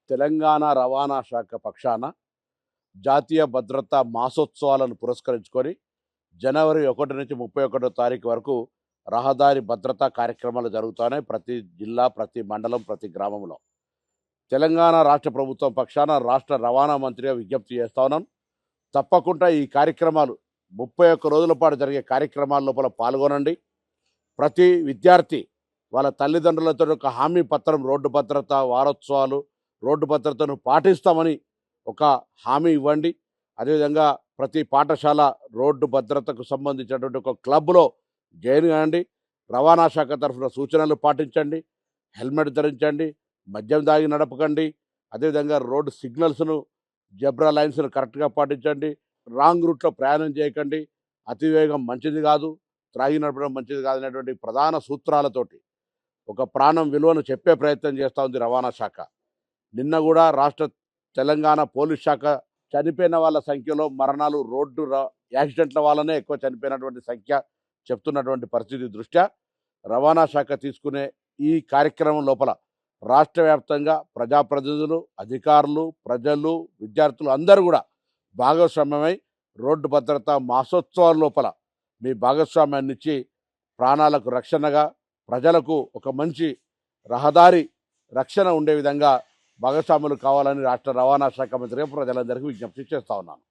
తెలంగాణ రవాణా శాఖ పక్షాన జాతీయ భద్రతా మాసోత్సవాలను పురస్కరించుకొని జనవరి 1 నుంచి 31 తారీఖు వరకు రహదారి భద్రతా కార్యక్రమాలు జరుగుతున్నాయి. ప్రతి జిల్లా, ప్రతి మండలం, ప్రతి గ్రామంలో. తెలంగాణ రాష్ట్ర ప్రభుత్వం పక్షాన రాష్ట్ర రవాణా మంత్రిగా విజ్ఞప్తి చేస్తా ఉన్నాను. తప్పకుండా ఈ కార్యక్రమాలు 31 రోజుల పాటు జరిగే కార్యక్రమాల లోపల పాల్గొనండి. ప్రతి విద్యార్థి వాళ్ళ తల్లిదండ్రులతో ఒక హామీ పత్రం, రోడ్డు భద్రత వారోత్సవాలు, రోడ్డు భద్రతను పాటిస్తామని ఒక హామీ ఇవ్వండి. అదేవిధంగా ప్రతి పాఠశాల రోడ్డు భద్రతకు సంబంధించినటువంటి ఒక క్లబ్లో జాయిన్ కాండి. రవాణా శాఖ తరఫున సూచనలు పాటించండి. హెల్మెట్ ధరించండి, మద్యం దాగి నడపకండి. అదేవిధంగా రోడ్డు సిగ్నల్స్ను, జెబ్రా లైన్స్ను కరెక్ట్గా పాటించండి. రాంగ్ రూట్లో ప్రయాణం చేయకండి. అతివేగం మంచిది కాదు, త్రాగి నడపడం మంచిది కాదనేటువంటి ప్రధాన సూత్రాలతోటి ఒక ప్రాణం విలువను చెప్పే ప్రయత్నం చేస్తూ ఉంది రవాణా శాఖ. నిన్న కూడా తెలంగాణ పోలీస్ శాఖ చనిపోయిన వాళ్ళ సంఖ్యలో మరణాలు యాక్సిడెంట్ల వల్లనే ఎక్కువ చనిపోయినటువంటి సంఖ్య చెప్తున్నటువంటి పరిస్థితి దృష్ట్యా రవాణా శాఖ తీసుకునే ఈ కార్యక్రమం లోపల రాష్ట్ర వ్యాప్తంగా ప్రజాప్రతినిధులు, అధికారులు, ప్రజలు, విద్యార్థులు అందరూ కూడా భాగస్వామ్యమై రోడ్డు భద్రతా మాసోత్సవాల లోపల మీ భాగస్వామ్యాన్ని ఇచ్చి ప్రాణాలకు రక్షణగా, ప్రజలకు ఒక మంచి రహదారి రక్షణ ఉండే విధంగా భాగస్వాములు కావాలని రాష్ట్ర రవాణా శాఖ మంత్రిగా ప్రజలందరికీ విజ్ఞప్తి చేస్తా ఉన్నాను.